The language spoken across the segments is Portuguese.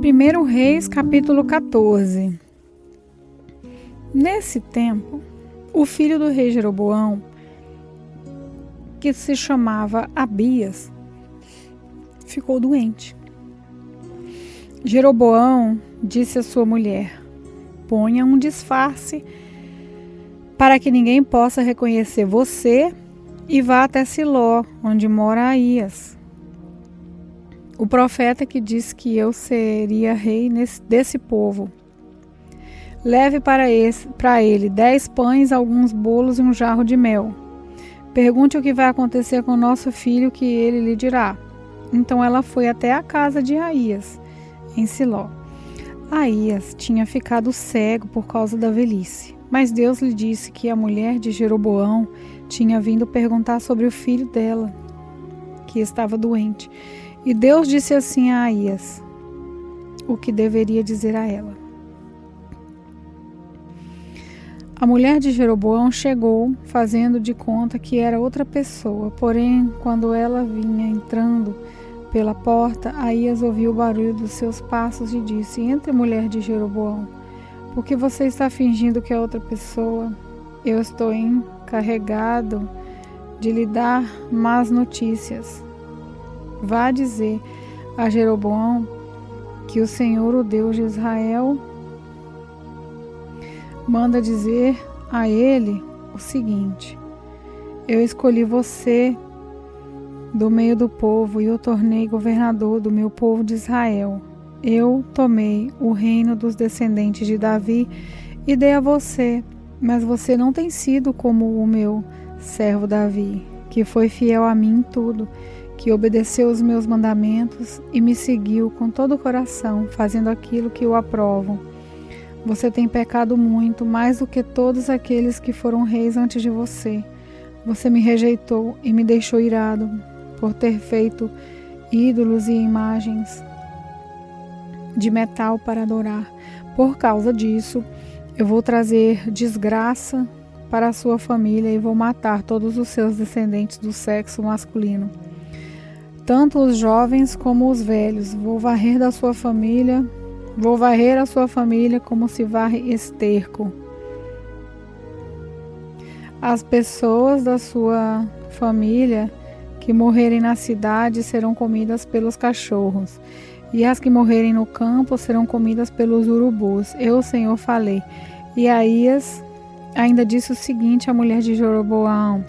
1 Reis, capítulo 14. Nesse tempo, o filho do rei Jeroboão, que se chamava Abias, ficou doente. Jeroboão disse à sua mulher: ponha um disfarce para que ninguém possa reconhecer você e vá até Siló, onde mora Aías, o profeta que disse que eu seria rei desse povo. Leve para ele 10 pães, alguns bolos e um jarro de mel. Pergunte o que vai acontecer com nosso filho, que ele lhe dirá. Então ela foi até a casa de Aías, em Siló. Aías tinha ficado cego por causa da velhice, mas Deus lhe disse que a mulher de Jeroboão tinha vindo perguntar sobre o filho dela, que estava doente. E Deus disse assim a Aías o que deveria dizer a ela. A mulher de Jeroboão chegou, fazendo de conta que era outra pessoa. Porém, quando ela vinha entrando pela porta, Aías ouviu o barulho dos seus passos e disse: entre, mulher de Jeroboão, por que você está fingindo que é outra pessoa? Eu estou encarregado de lhe dar más notícias. Vá dizer a Jeroboão que o Senhor, o Deus de Israel, manda dizer a ele o seguinte: eu escolhi você do meio do povo e o tornei governador do meu povo de Israel. Eu tomei o reino dos descendentes de Davi e dei a você, mas você não tem sido como o meu servo Davi, que foi fiel a mim em tudo, que obedeceu os meus mandamentos e me seguiu com todo o coração, fazendo aquilo que eu aprovo. Você tem pecado muito, mais do que todos aqueles que foram reis antes de você. Você me rejeitou e me deixou irado por ter feito ídolos e imagens de metal para adorar. Por causa disso, eu vou trazer desgraça para a sua família e vou matar todos os seus descendentes do sexo masculino, tanto os jovens como os velhos. Vou varrer a sua família como se varre esterco. As pessoas da sua família que morrerem na cidade serão comidas pelos cachorros, e as que morrerem no campo serão comidas pelos urubus. Eu, o Senhor, falei. E Aías ainda disse o seguinte à mulher de Jeroboão: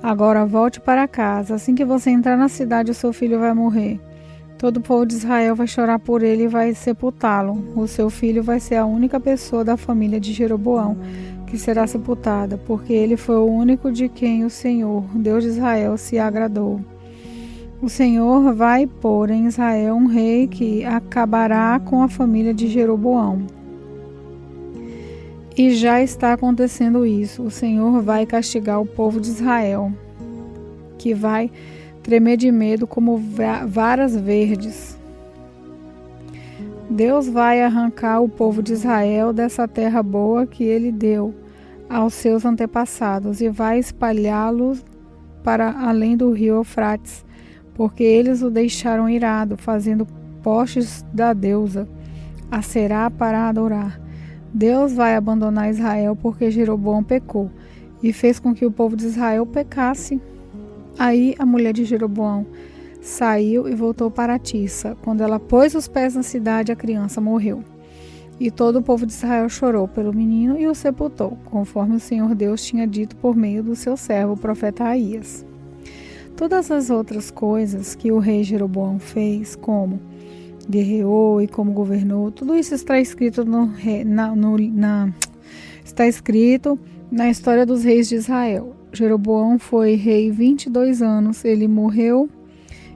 agora volte para casa. Assim que você entrar na cidade, o seu filho vai morrer. Todo o povo de Israel vai chorar por ele e vai sepultá-lo. O seu filho vai ser a única pessoa da família de Jeroboão que será sepultada, porque ele foi o único de quem o Senhor, Deus de Israel, se agradou. O Senhor vai pôr em Israel um rei que acabará com a família de Jeroboão. E já está acontecendo isso. O Senhor vai castigar o povo de Israel, que vai tremer de medo como varas verdes. Deus vai arrancar o povo de Israel dessa terra boa que ele deu aos seus antepassados e vai espalhá-los para além do rio Eufrates, porque eles o deixaram irado, fazendo postes da deusa Aserá para adorar. Deus vai abandonar Israel porque Jeroboão pecou e fez com que o povo de Israel pecasse. Aí a mulher de Jeroboão saiu e voltou para Tirsa. Quando ela pôs os pés na cidade, a criança morreu. E todo o povo de Israel chorou pelo menino e o sepultou, conforme o Senhor Deus tinha dito por meio do seu servo, o profeta Aías. Todas as outras coisas que o rei Jeroboão fez, como guerreou e como governou, tudo isso está escrito está escrito na história dos reis de Israel. Jeroboão foi rei 22 anos, ele morreu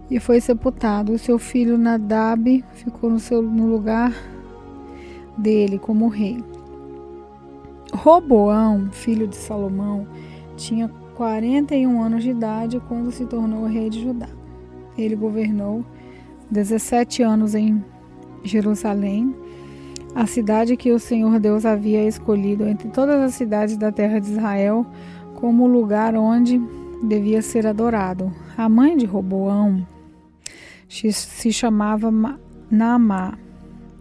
e foi sepultado. O seu filho Nadab ficou no lugar dele como rei. Roboão, filho de Salomão, tinha 41 anos de idade quando se tornou rei de Judá. Ele governou 17 anos em Jerusalém, a cidade que o Senhor Deus havia escolhido entre todas as cidades da terra de Israel como o lugar onde devia ser adorado. A mãe de Roboão se chamava Naamá.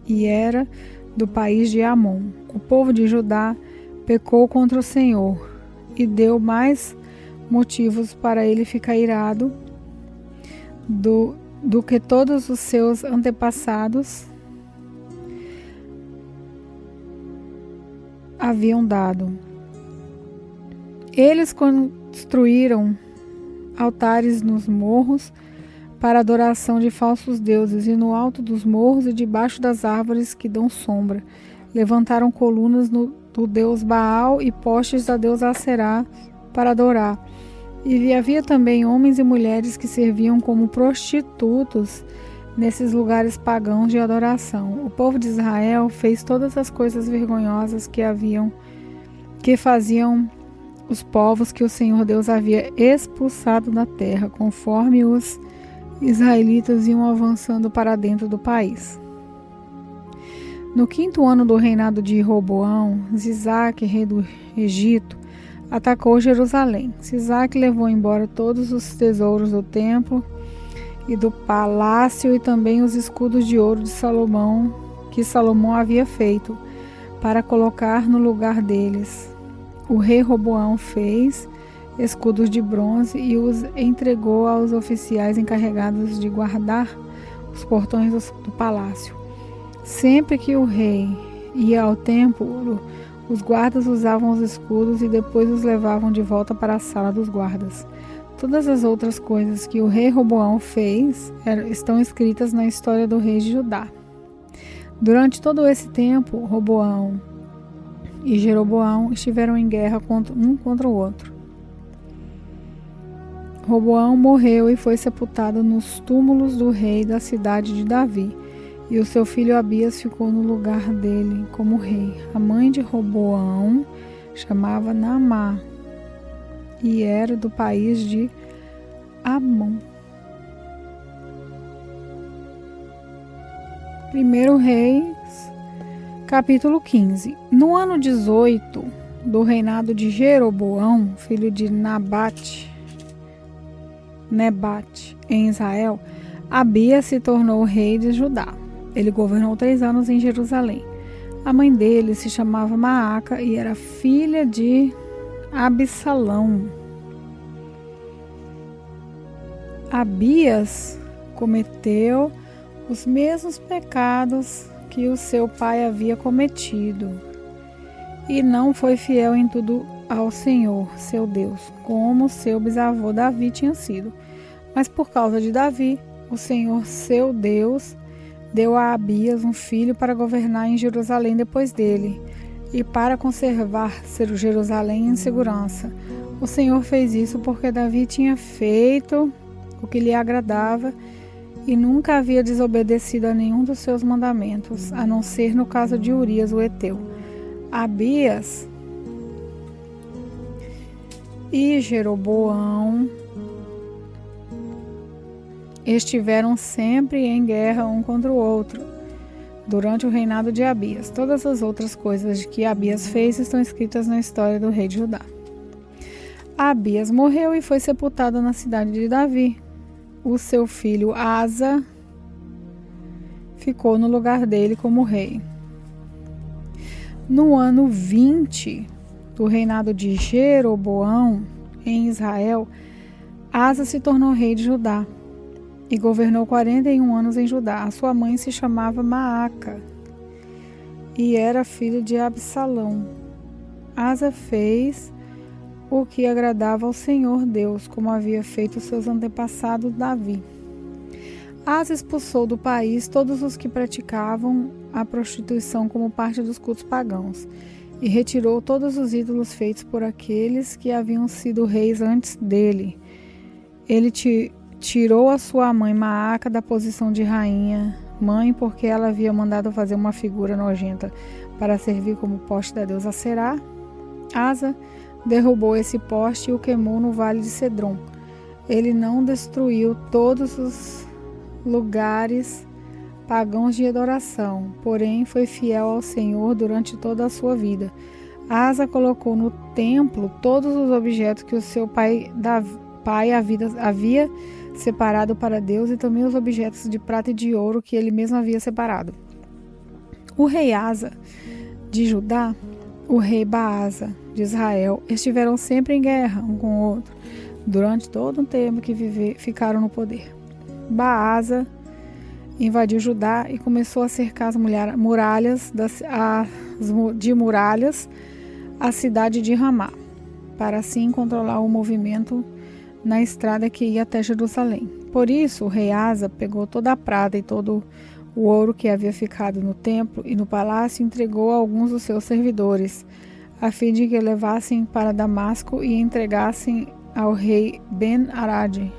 e era do país de Amon. O povo de Judá pecou contra o Senhor e deu mais motivos para ele ficar irado do que todos os seus antepassados haviam dado. Eles construíram altares nos morros para adoração de falsos deuses, e no alto dos morros e debaixo das árvores que dão sombra. Levantaram colunas do deus Baal e postes da deusa Aserá para adorar. E havia também homens e mulheres que serviam como prostitutos nesses lugares pagãos de adoração. O povo de Israel fez todas as coisas vergonhosas que faziam os povos que o Senhor Deus havia expulsado da terra, conforme os israelitas iam avançando para dentro do país. No 5º ano do reinado de Roboão, Sisaque, rei do Egito, atacou Jerusalém. Sisaque levou embora todos os tesouros do templo e do palácio e também os escudos de ouro de Salomão, que Salomão havia feito, para colocar no lugar deles. O rei Roboão fez escudos de bronze e os entregou aos oficiais encarregados de guardar os portões do palácio. Sempre que o rei ia ao templo, os guardas usavam os escudos e depois os levavam de volta para a sala dos guardas. Todas as outras coisas que o rei Roboão fez estão escritas na história do rei de Judá. Durante todo esse tempo, Roboão e Jeroboão estiveram em guerra um contra o outro. Roboão morreu e foi sepultado nos túmulos do rei da cidade de Davi, e o seu filho Abias ficou no lugar dele como rei. A mãe de Roboão chamava Naamá e era do país de Amon. 1 Reis, capítulo 15. No ano 18 do reinado de Jeroboão, filho de Nebate, em Israel, Abias se tornou rei de Judá. Ele governou 3 anos em Jerusalém. A mãe dele se chamava Maaca e era filha de Absalão. Abias cometeu os mesmos pecados que o seu pai havia cometido e não foi fiel em tudo ao Senhor, seu Deus, como seu bisavô Davi tinha sido. Mas por causa de Davi, o Senhor, seu Deus, deu a Abias um filho para governar em Jerusalém depois dele e para conservar Jerusalém em segurança. O Senhor fez isso porque Davi tinha feito o que lhe agradava e nunca havia desobedecido a nenhum dos seus mandamentos, a não ser no caso de Urias, o heteu. Abias e Jeroboão estiveram sempre em guerra um contra o outro durante o reinado de Abias. Todas as outras coisas que Abias fez estão escritas na história do rei de Judá. Abias morreu e foi sepultado na cidade de Davi. O seu filho Asa ficou no lugar dele como rei. No ano 20 do reinado de Jeroboão em Israel, Asa se tornou rei de Judá e governou 41 anos em Judá. A sua mãe se chamava Maaca e era filha de Absalão. Asa fez o que agradava ao Senhor Deus, como havia feito seus antepassados Davi. Asa expulsou do país todos os que praticavam a prostituição como parte dos cultos pagãos e retirou todos os ídolos feitos por aqueles que haviam sido reis antes dele. Ele tirou a sua mãe Maaca da posição de rainha, mãe, porque ela havia mandado fazer uma figura nojenta para servir como poste da deusa Aserá. Asa derrubou esse poste e o queimou no vale de Cedron. Ele não destruiu todos os lugares pagãos de adoração, porém foi fiel ao Senhor durante toda a sua vida. Asa colocou no templo todos os objetos que o seu pai havia separado para Deus e também os objetos de prata e de ouro que ele mesmo havia separado. O rei Asa de Judá, o rei Baasa de Israel, estiveram sempre em guerra um com o outro, durante todo o tempo que ficaram no poder. Baasa invadiu Judá e começou a cercar as muralhas a cidade de Ramá, para assim controlar o movimento na estrada que ia até Jerusalém. Por isso, o rei Asa pegou toda a prata e todo o ouro que havia ficado no templo e no palácio e entregou a alguns dos seus servidores, a fim de que levassem para Damasco e entregassem ao rei Ben-Haddad,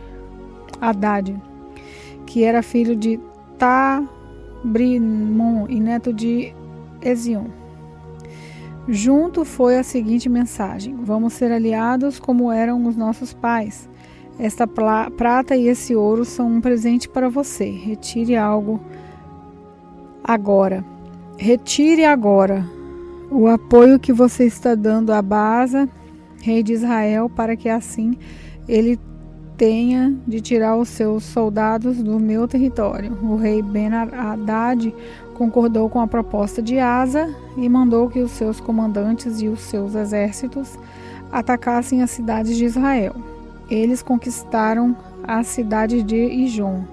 que era filho de Tabrimon e neto de Ezion. Junto foi a seguinte mensagem: vamos ser aliados como eram os nossos pais. Esta prata e esse ouro são um presente para você. Retire agora o apoio que você está dando a Baasa, rei de Israel, para que assim ele tenha de tirar os seus soldados do meu território. O rei Ben-Haddad concordou com a proposta de Asa e mandou que os seus comandantes e os seus exércitos atacassem as cidades de Israel. Eles conquistaram a cidade de Ijon,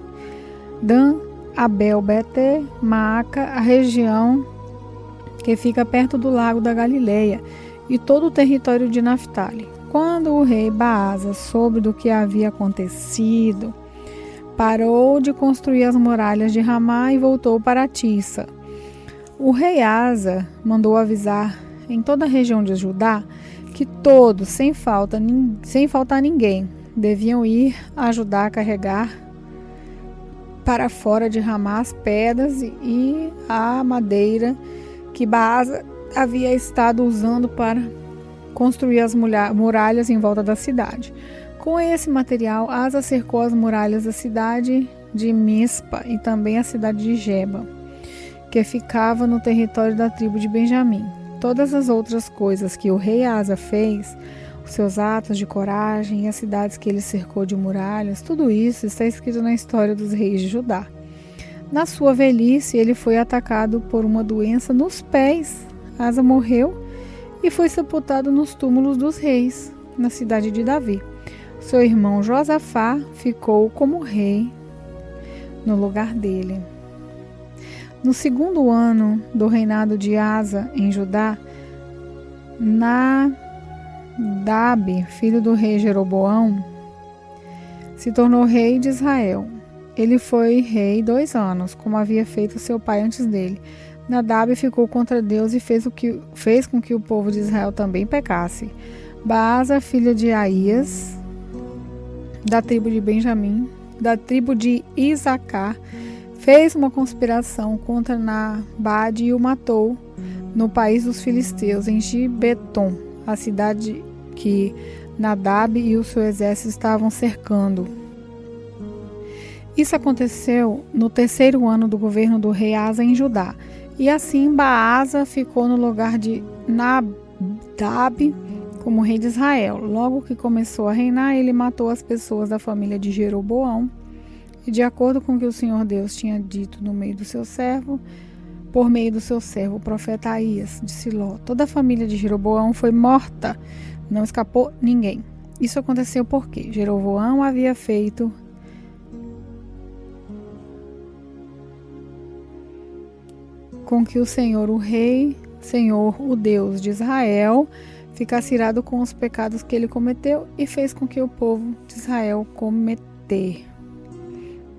Dan, Abel, Beté, Maaca, a região que fica perto do lago da Galileia e todo o território de Naftali. Quando o rei Baasa soube do que havia acontecido, parou de construir as muralhas de Ramá e voltou para Tissa. O rei Asa mandou avisar em toda a região de Judá que todos, sem faltar ninguém, deviam ir ajudar a carregar para fora de Ramá as pedras e a madeira que Baasa havia estado usando para construir as muralhas em volta da cidade. Com esse material, Asa cercou as muralhas da cidade de Mispa e também a cidade de Geba, que ficava no território da tribo de Benjamim. Todas as outras coisas que o rei Asa fez, os seus atos de coragem e as cidades que ele cercou de muralhas, tudo isso está escrito na história dos reis de Judá. Na sua velhice, ele foi atacado por uma doença nos pés. Asa morreu e foi sepultado nos túmulos dos reis, na cidade de Davi. Seu irmão Josafá ficou como rei no lugar dele. No segundo ano do reinado de Asa em Judá, Nadab, filho do rei Jeroboão, se tornou rei de Israel. Ele foi rei 2 anos, como havia feito seu pai antes dele. Nadab ficou contra Deus e fez com que o povo de Israel também pecasse. Baasa, filha de Aías, da tribo de Benjamim, da tribo de Isacar, fez uma conspiração contra Nabad e o matou no país dos filisteus, em Gibeton, a cidade que Nadab e o seu exército estavam cercando. Isso aconteceu no 3º ano do governo do rei Asa em Judá. E assim Baasa ficou no lugar de Nadab como rei de Israel. Logo que começou a reinar, ele matou as pessoas da família de Jeroboão. E de acordo com o que o Senhor Deus tinha dito por meio do seu servo, o profeta Aías de Siló, toda a família de Jeroboão foi morta, não escapou ninguém. Isso aconteceu porque Jeroboão havia feito com que o Senhor, o Deus de Israel, ficasse irado com os pecados que ele cometeu e fez com que o povo de Israel cometer.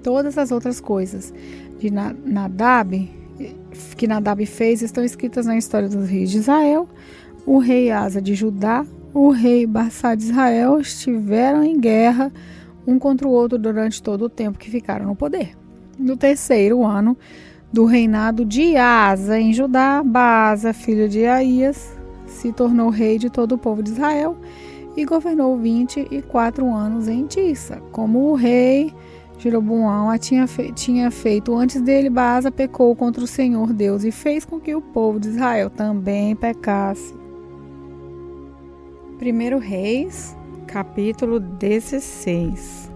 Todas as outras coisas que Nadab fez estão escritas na história dos reis de Israel. O rei Asa de Judá, o rei Baasa de Israel estiveram em guerra um contra o outro durante todo o tempo que ficaram no poder. No 3º ano do reinado de Asa em Judá, Baasa, filho de Aías, se tornou rei de todo o povo de Israel e governou 24 anos em Tissa. Como o rei Jeroboão tinha feito antes dele, Baasa pecou contra o Senhor Deus e fez com que o povo de Israel também pecasse. 1 Reis, capítulo 16.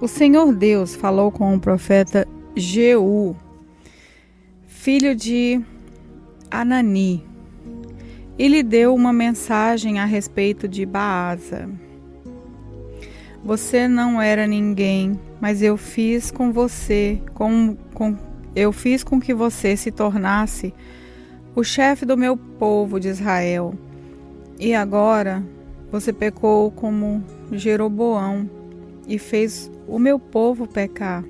O Senhor Deus falou com o profeta Jeú, filho de Anani, e lhe deu uma mensagem a respeito de Baasa. Você não era ninguém, mas eu fiz com você, eu fiz com que você se tornasse o chefe do meu povo de Israel. E agora você pecou como Jeroboão e fez o meu povo pecar.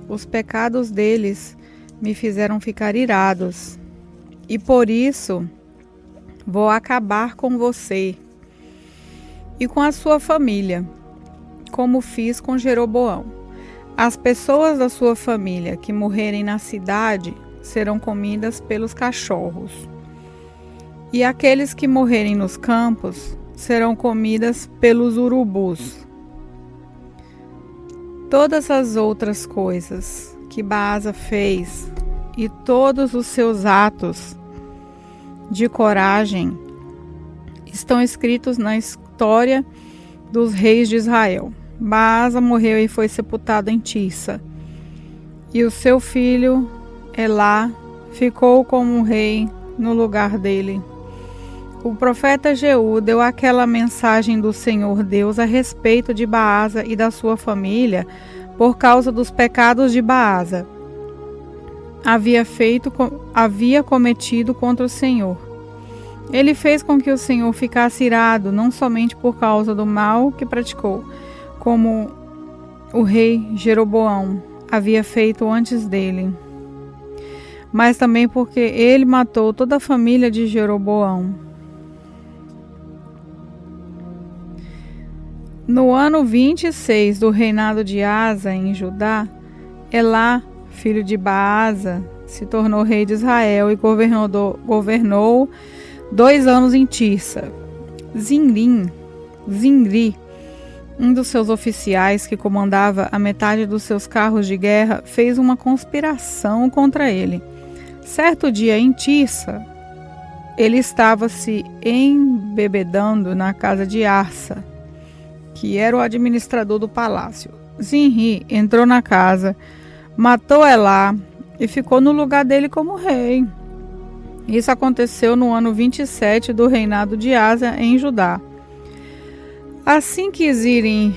Os pecados deles me fizeram ficar irados, e por isso vou acabar com você e com a sua família, como fiz com Jeroboão. As pessoas da sua família que morrerem na cidade serão comidas pelos cachorros, e aqueles que morrerem nos campos serão comidas pelos urubus. Todas as outras coisas que Baasa fez e todos os seus atos de coragem estão escritos na história dos reis de Israel. Baasa morreu e foi sepultado em Tirsa, e o seu filho Elá ficou como rei no lugar dele. O profeta Jeú deu aquela mensagem do Senhor Deus a respeito de Baasa e da sua família por causa dos pecados de Baasa. Havia cometido contra o Senhor. Ele fez com que o Senhor ficasse irado, não somente por causa do mal que praticou, como o rei Jeroboão havia feito antes dele, mas também porque ele matou toda a família de Jeroboão. No ano 26 do reinado de Asa em Judá, Elá, filho de Baasa, se tornou rei de Israel e governou 2 anos em Tirsa. Zinri, um dos seus oficiais que comandava a metade dos seus carros de guerra, fez uma conspiração contra ele. Certo dia em Tirsa, ele estava se embebedando na casa de Arsa, que era o administrador do palácio. Zinri entrou na casa, matou Elá e ficou no lugar dele como rei. Isso aconteceu no ano 27 do reinado de Asa em Judá. Assim que Ziri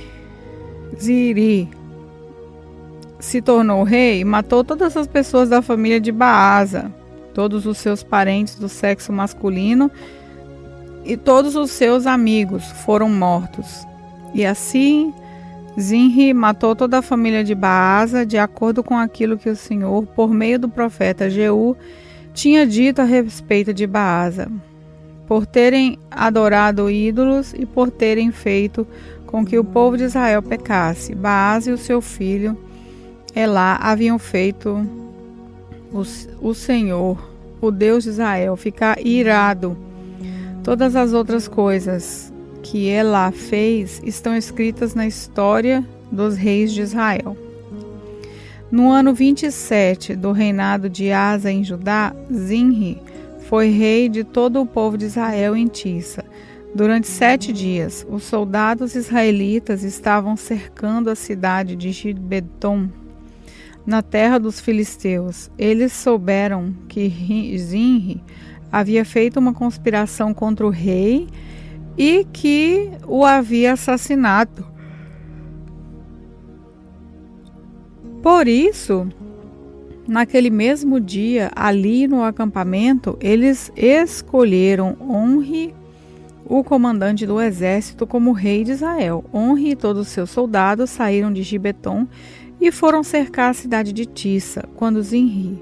se tornou rei, matou todas as pessoas da família de Baasa, todos os seus parentes do sexo masculino e todos os seus amigos foram mortos. E assim, Zinri matou toda a família de Baasa, de acordo com aquilo que o Senhor, por meio do profeta Jeú, tinha dito a respeito de Baasa, por terem adorado ídolos e por terem feito com que o povo de Israel pecasse. Baasa e o seu filho Elá haviam feito o Senhor, o Deus de Israel, ficar irado. Todas as outras coisas que Elá fez estão escritas na história dos reis de Israel. No ano 27 do reinado de Asa em Judá, Zinri foi rei de todo o povo de Israel em Tirsa. Durante 7 dias, os soldados israelitas estavam cercando a cidade de Gibeton, na terra dos filisteus. Eles souberam que Zinri havia feito uma conspiração contra o rei e que o havia assassinado. Por isso, naquele mesmo dia, ali no acampamento, eles escolheram Onri, o comandante do exército, como rei de Israel. Onri e todos os seus soldados saíram de Gibeton e foram cercar a cidade de Tirsa. Quando Zinri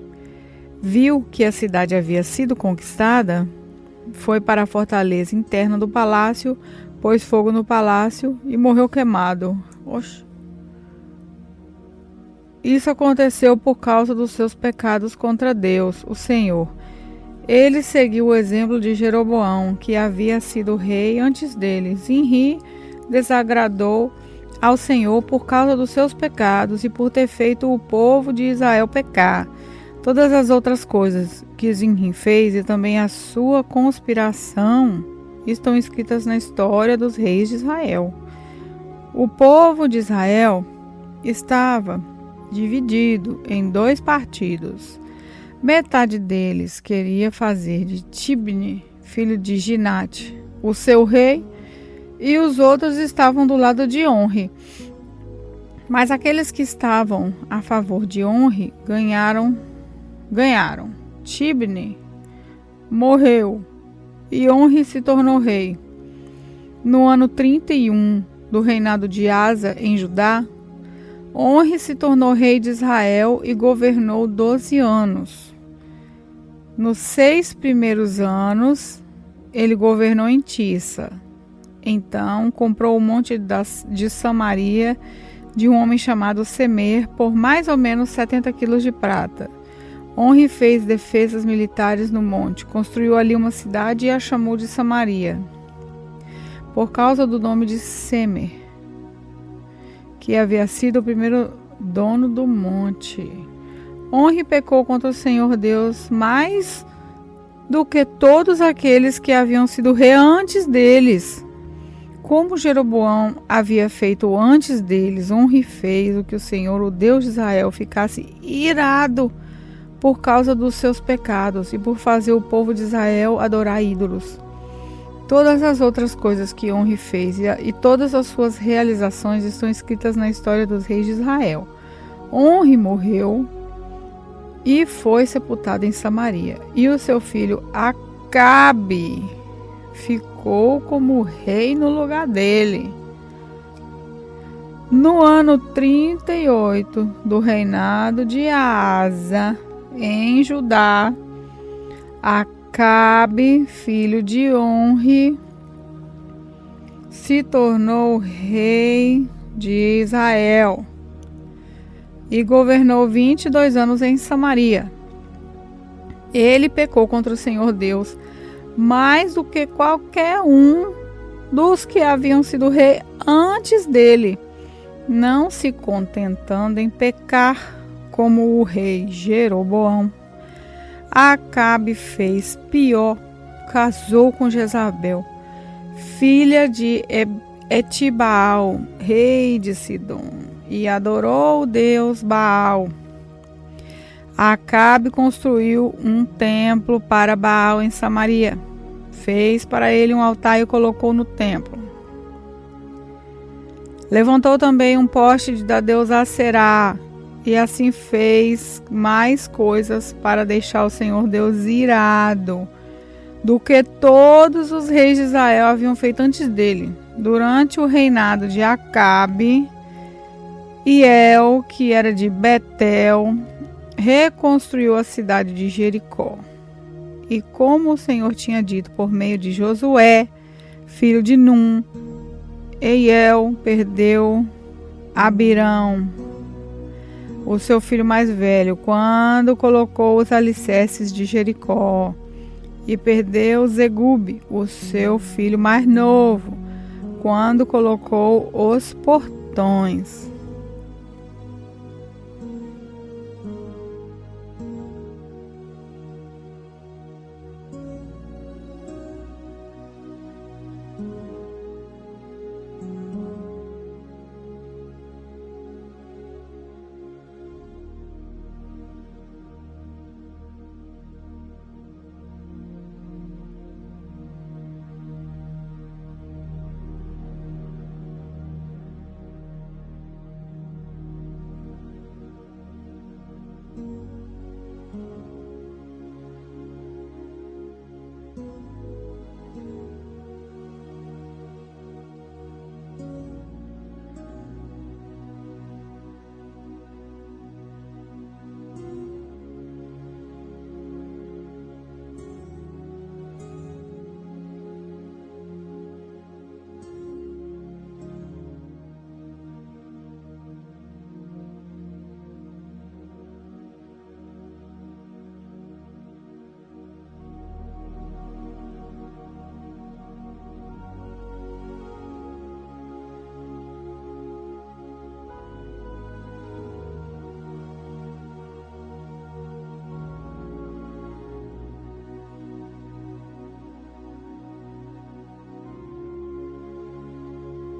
viu que a cidade havia sido conquistada, foi para a fortaleza interna do palácio, pôs fogo no palácio e morreu queimado. Isso aconteceu por causa dos seus pecados contra Deus, o Senhor. Ele seguiu o exemplo de Jeroboão, que havia sido rei antes dele. Zinri desagradou ao Senhor por causa dos seus pecados e por ter feito o povo de Israel pecar. Todas as outras coisas que Zinri fez e também a sua conspiração estão escritas na história dos reis de Israel. O povo de Israel estava dividido em 2 partidos. Metade deles queria fazer de Tibni, filho de Ginate, o seu rei, e os outros estavam do lado de Onri. Mas aqueles que estavam a favor de Onri ganharam. Tibni morreu e Onri se tornou rei. No ano 31 do reinado de Asa em Judá, Onri se tornou rei de Israel e governou 12 anos. Nos 6 primeiros anos, ele governou em Tissa. Então, comprou o monte de Samaria de um homem chamado Semer por mais ou menos 70 quilos de prata. Onri fez defesas militares no monte, construiu ali uma cidade e a chamou de Samaria, por causa do nome de Semer, que havia sido o primeiro dono do monte. Onri pecou contra o Senhor Deus mais do que todos aqueles que haviam sido rei antes deles. Como Jeroboão havia feito antes deles, Onri fez o que o Senhor, o Deus de Israel, ficasse irado por causa dos seus pecados e por fazer o povo de Israel adorar ídolos. Todas as outras coisas que Onri fez e todas as suas realizações estão escritas na história dos reis de Israel. Onri morreu e foi sepultado em Samaria, e o seu filho Acabe ficou como rei no lugar dele. No ano 38 do reinado de Asa em Judá, Acabe, filho de Onri, se tornou rei de Israel e governou 22 anos em Samaria. Ele pecou contra o Senhor Deus mais do que qualquer um dos que haviam sido rei antes dele, não se contentando em pecar como o rei Jeroboão. Acabe fez pior, casou com Jezabel, filha de Etibaal, rei de Sidom, e adorou o deus Baal. Acabe construiu um templo para Baal em Samaria. Fez para ele um altar e o colocou no templo. Levantou também um poste da deusa Aserá, e assim fez mais coisas para deixar o Senhor Deus irado do que todos os reis de Israel haviam feito antes dele. Durante o reinado de Acabe, Hiel, que era de Betel, reconstruiu a cidade de Jericó. E como o Senhor tinha dito por meio de Josué, filho de Num, Hiel perdeu Abirão, o seu filho mais velho, quando colocou os alicerces de Jericó, e perdeu Zegube, o seu filho mais novo, quando colocou os portões.